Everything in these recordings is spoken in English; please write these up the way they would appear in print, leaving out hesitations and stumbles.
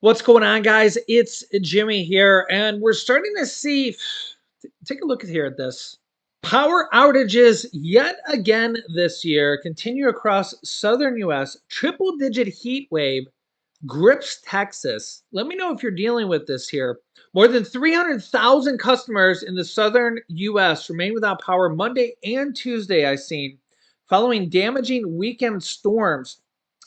What's going on, guys? It's Jimmy here, and we're starting to see. Take a look here at this. Power outages yet again this year continue across southern U.S. Triple digit heat wave grips Texas. Let me know if you're dealing with this here. More than 300,000 customers in the southern U.S. remain without power Monday and Tuesday, I seen, following damaging weekend storms,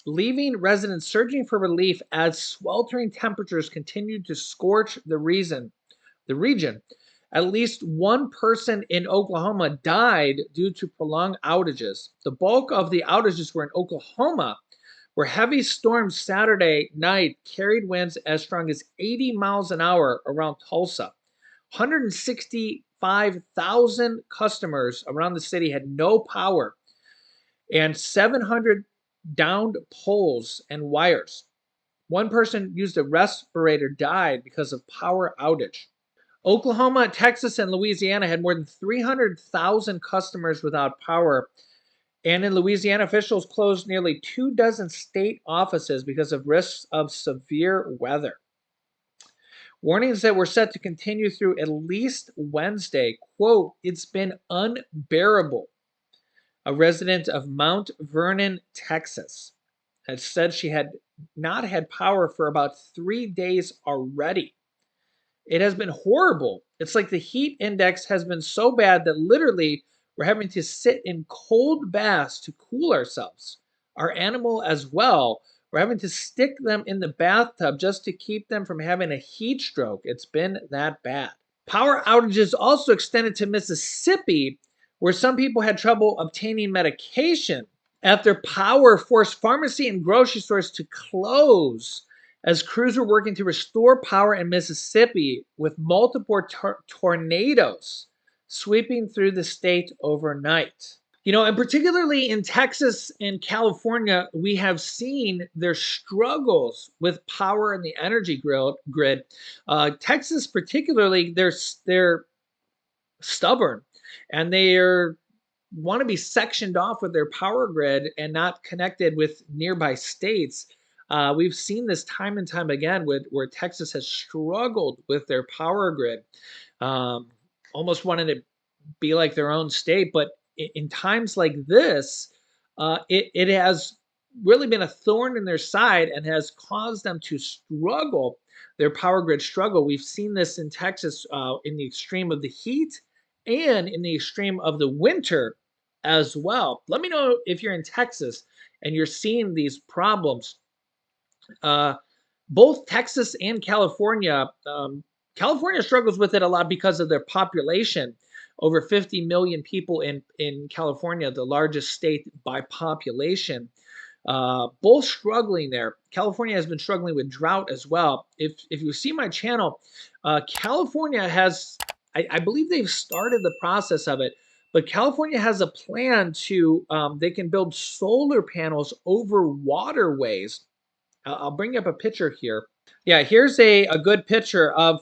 leaving residents searching for relief as sweltering temperatures continued to scorch the region. At least one person in Oklahoma died due to prolonged outages. The bulk of the outages were in Oklahoma, where heavy storms Saturday night carried winds as strong as 80 miles an hour around Tulsa. 165,000 customers around the city had no power, and 700 downed poles and wires. One person used a respirator died because of power outage. Oklahoma, Texas, and Louisiana had more than 300,000 customers without power. And in Louisiana, officials closed nearly 24 state offices because of risks of severe weather. Warnings that were set to continue through at least Wednesday. Quote, "It's been unbearable." A resident of Mount Vernon, Texas, had said she had not had power for about 3 days already. It has been horrible. It's like the heat index has been so bad that literally we're having to sit in cold baths to cool ourselves. Our animal as well. We're having to stick them in the bathtub just to keep them from having a heat stroke. It's been that bad. Power outages also extended to Mississippi, where some people had trouble obtaining medication after power forced pharmacy and grocery stores to close as crews were working to restore power in Mississippi with multiple tornadoes sweeping through the state overnight. And particularly in Texas and California, we have seen their struggles with power and the energy grid. Texas, particularly, they're stubborn, and they're want to be sectioned off with their power grid and not connected with nearby states. We've seen this time and time again where Texas has struggled with their power grid, almost wanting to be like their own state. But in times like this, it has really been a thorn in their side and has caused them to struggle, their power grid struggle. We've seen this in Texas in the extreme of the heat and in the extreme of the winter as well. Let me know if you're in Texas and you're seeing these problems. Both Texas and California, California struggles with it a lot because of their population. Over 50 million people in California, the largest state by population. Both struggling there. California has been struggling with drought as well. If you see my channel, California has, I believe they've started the process of it, but California has a plan to, they can build solar panels over waterways. I'll bring up a picture here. Yeah, here's a good picture of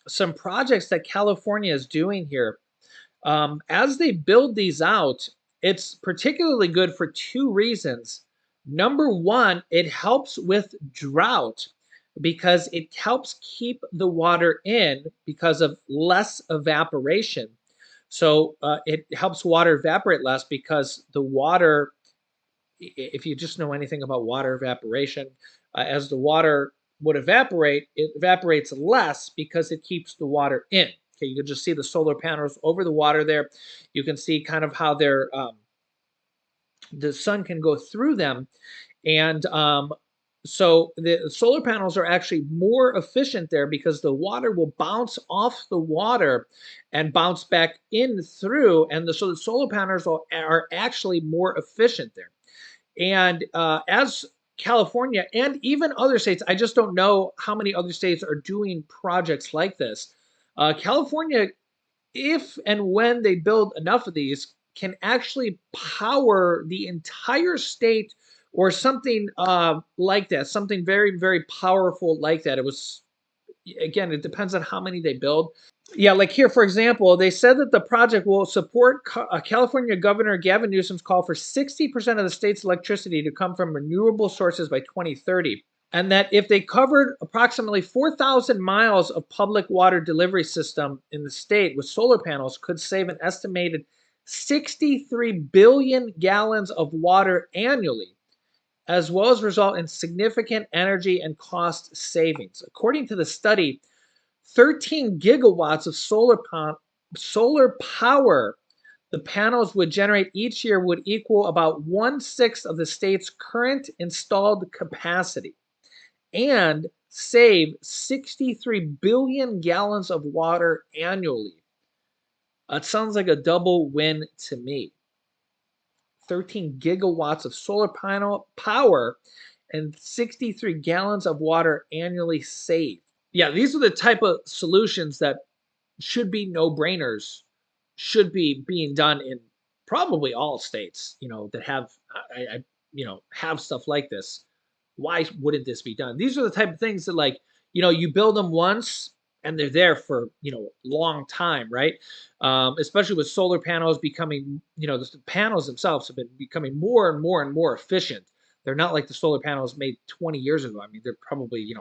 some projects that California is doing here. As they build these out, it's particularly good for two reasons. Number one, it helps with drought because it helps keep the water in because of less evaporation. So it helps water evaporate less because the water, if you just know anything about water evaporation, as the water would evaporate, it evaporates less because it keeps the water in. Okay, you can just see the solar panels over the water there. You can see kind of how they're the sun can go through them, and so the solar panels are actually more efficient there because the water will bounce off the water and bounce back in through, and so the solar panels are actually more efficient there. And as California and even other states, I just don't know how many other states are doing projects like this. California, if and when they build enough of these, can actually power the entire state or something like that, something very, very powerful like that. It was, again, it depends on how many they build. Yeah, like here, for example, they said that the project will support California Governor Gavin Newsom's call for 60% of the state's electricity to come from renewable sources by 2030. And that if they covered approximately 4,000 miles of public water delivery system in the state with solar panels, could save an estimated 63 billion gallons of water annually, as well as result in significant energy and cost savings. According to the study, 13 gigawatts of solar power the panels would generate each year would equal about 1/6 of the state's current installed capacity and save 63 billion gallons of water annually. That sounds like a double win to me. 13 gigawatts of solar panel power and 63 gallons of water annually saved. Yeah, these are the type of solutions that should be no-brainers, should be being done in probably all states, that have have stuff like this. Why wouldn't this be done? These are the type of things that, like, you build them once and they're there for, long time, right? Especially with solar panels becoming, the panels themselves have been becoming more and more and more efficient. They're not like the solar panels made 20 years ago. I mean, they're probably,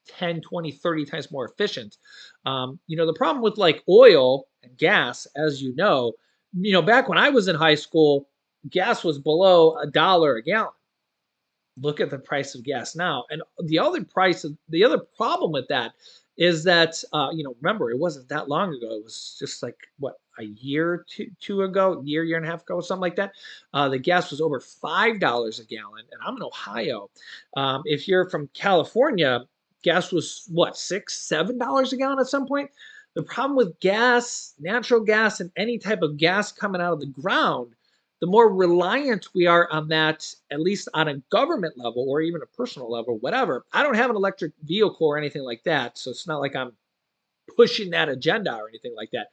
10, 20, 30 times more efficient. The problem with like oil and gas, as back when I was in high school, gas was below $1 a gallon. Look at the price of gas now. And the other problem with that is that, remember, it wasn't that long ago. It was just like, what, a year, two ago, year and a half ago, something like that. The gas was over $5 a gallon. And I'm in Ohio. If you're from California, gas was what, $6, $7 a gallon at some point. The problem with gas, natural gas, and any type of gas coming out of the ground, the more reliant we are on that, at least on a government level or even a personal level, whatever. I don't have an electric vehicle or anything like that, so it's not like I'm pushing that agenda or anything like that.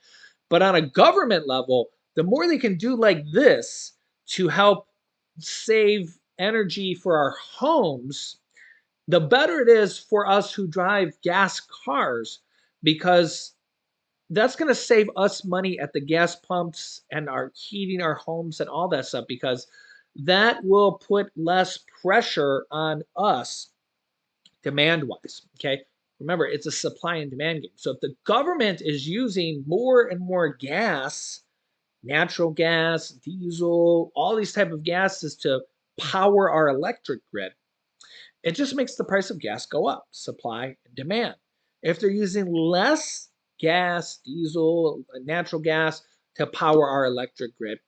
But on a government level, the more they can do like this to help save energy for our homes, the better it is for us who drive gas cars, because that's going to save us money at the gas pumps and our heating our homes and all that stuff, because that will put less pressure on us demand wise. Okay. Remember, it's a supply and demand game. So if the government is using more and more gas, natural gas, diesel, all these type of gases to power our electric grid, it just makes the price of gas go up, supply and demand. If they're using less gas, diesel, natural gas to power our electric grid,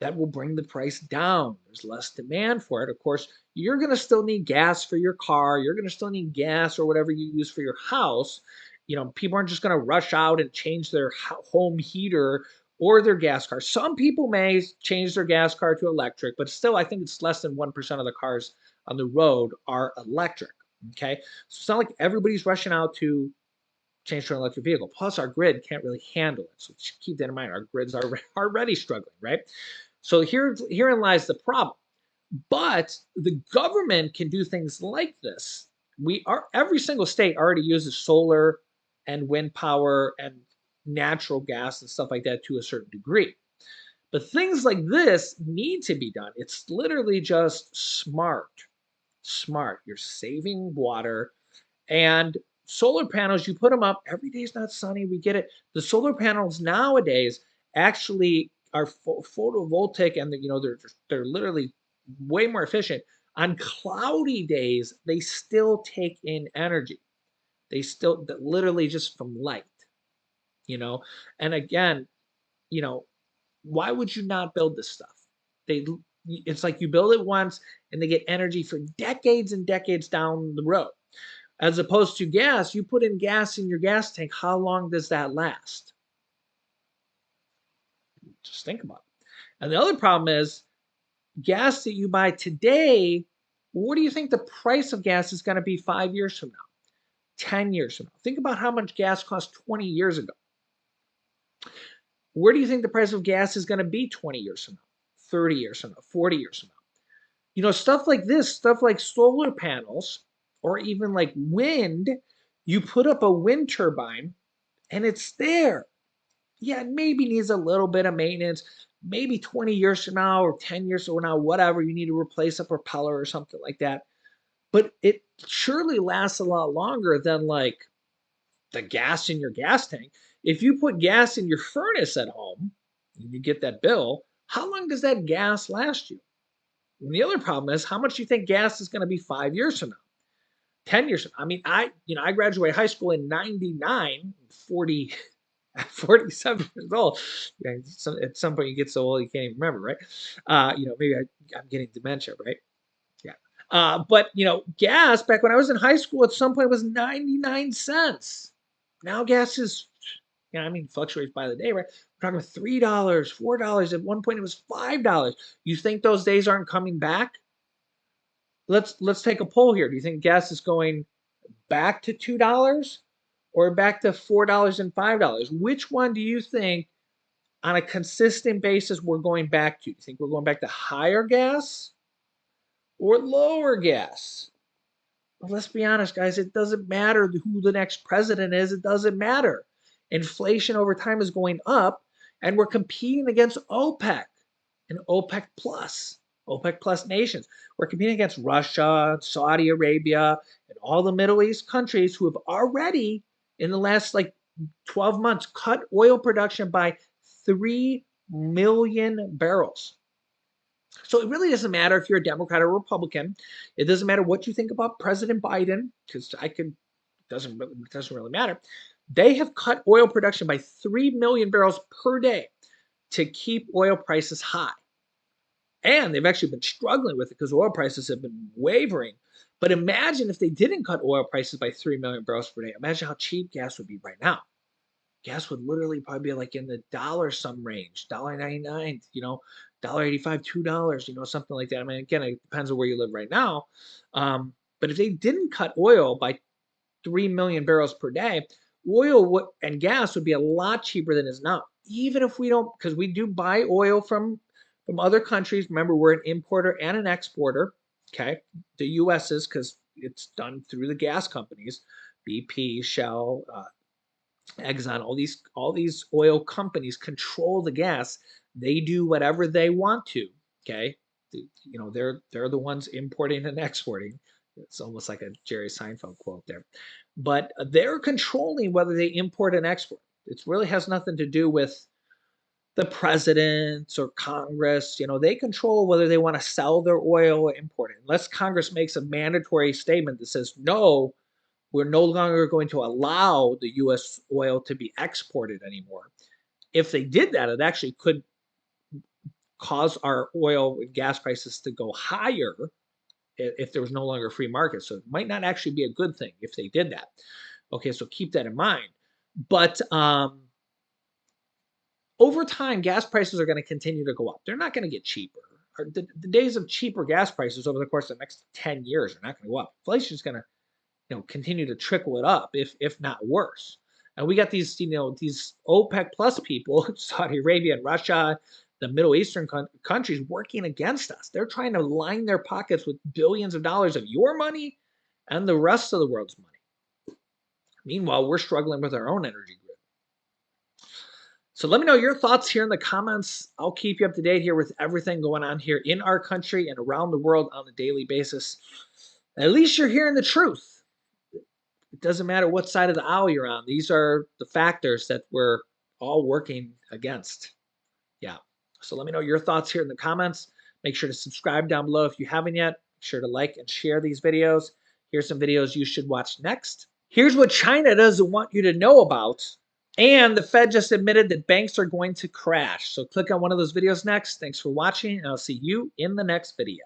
that will bring the price down. There's less demand for it. Of course, you're going to still need gas for your car. You're going to still need gas or whatever you use for your house. People aren't just going to rush out and change their home heater or their gas car. Some people may change their gas car to electric, but still, I think it's less than 1% of the cars on the road are electric. Okay. So it's not like everybody's rushing out to change to an electric vehicle. Plus, our grid can't really handle it. So keep that in mind. Our grids are already struggling, right? So herein lies the problem. But the government can do things like this. Every single state already uses solar and wind power and natural gas and stuff like that to a certain degree. But things like this need to be done. It's literally just smart. Smart. You're saving water. And solar panels, you put them up. Every day is not sunny. We get it. The solar panels nowadays actually are photovoltaic, and they're literally way more efficient. On cloudy days, they still take in energy. They still literally just from light, you know. And again, you know, why would you not build this stuff? They it's like you build it once and they get energy for decades and decades down the road. As opposed to gas, you put in gas in your gas tank, how long does that last? Just think about it. And the other problem is gas that you buy today, what do you think the price of gas is going to be 5 years from now, 10 years from now? Think about how much gas cost 20 years ago. Where do you think the price of gas is going to be 20 years from now, 30 years from now, 40 years from now? Stuff like this, stuff like solar panels or even like wind, you put up a wind turbine and it's there. Yeah, it maybe needs a little bit of maintenance. Maybe 20 years from now or 10 years from now, whatever, you need to replace a propeller or something like that. but it surely lasts a lot longer than like the gas in your gas tank. If you put gas in your furnace at home and you get that bill, how long does that gas last you? And the other problem is how much do you think gas is going to be 5 years from now, 10 years from now? I mean, I graduated high school in 99, 40, 47 years old. Yeah, at some point you get so old you can't even remember, right? Maybe I'm getting dementia, right? Yeah. But gas back when I was in high school at some point was 99 cents. Now gas is, fluctuates by the day, right? We're talking about $3, $4. At one point it was $5. You think those days aren't coming back? Let's take a poll here. Do you think gas is going back to $2 or back to $4 and $5? Which one do you think on a consistent basis we're going back to? Do you think we're going back to higher gas or lower gas? Well, let's be honest, guys. It doesn't matter who the next president is. It doesn't matter. Inflation over time is going up, and we're competing against OPEC and OPEC plus nations. We're competing against Russia, Saudi Arabia, and all the Middle East countries who have already, in the last 12 months, cut oil production by 3 million barrels. So it really doesn't matter if you're a Democrat or Republican. It doesn't matter what you think about President Biden, because it doesn't really matter. They have cut oil production by 3 million barrels per day to keep oil prices high. And they've actually been struggling with it because oil prices have been wavering. But imagine if they didn't cut oil prices by 3 million barrels per day. Imagine how cheap gas would be right now. Gas would literally probably be like in the dollar some range, $1.99, $1.85, $2, something like that. I mean, again, it depends on where you live right now. But if they didn't cut oil by 3 million barrels per day, oil and gas would be a lot cheaper than it is now. Even if we don't, because we do buy oil from other countries. Remember, we're an importer and an exporter. Okay, the U.S. is, because it's done through the gas companies, BP, Shell, Exxon. All these oil companies control the gas. They do whatever they want to. Okay, they're the ones importing and exporting. It's almost like a Jerry Seinfeld quote there. But they're controlling whether they import and export. It really has nothing to do with the presidents or Congress. They control whether they want to sell their oil or import it. Unless Congress makes a mandatory statement that says, no, we're no longer going to allow the U.S. oil to be exported anymore. If they did that, it actually could cause our oil and gas prices to go higher if there was no longer a free market. So it might not actually be a good thing if they did that. Okay, so keep that in mind. But over time, gas prices are going to continue to go up. They're not going to get cheaper. The days of cheaper gas prices over the course of the next 10 years are not going to go up. Inflation is going to continue to trickle it up, if not worse. And we got these OPEC plus people, Saudi Arabia and Russia, the Middle Eastern countries working against us. They're trying to line their pockets with billions of dollars of your money and the rest of the world's money. Meanwhile, we're struggling with our own energy grid. So let me know your thoughts here in the comments. I'll keep you up to date here with everything going on here in our country and around the world on a daily basis. At least you're hearing the truth. It doesn't matter what side of the aisle you're on. These are the factors that we're all working against. Yeah. So let me know your thoughts here in the comments. Make sure to subscribe down below if you haven't yet. Make sure to like and share these videos. Here's some videos you should watch next. Here's what China doesn't want you to know about. And the Fed just admitted that banks are going to crash. So click on one of those videos next. Thanks for watching, and I'll see you in the next video.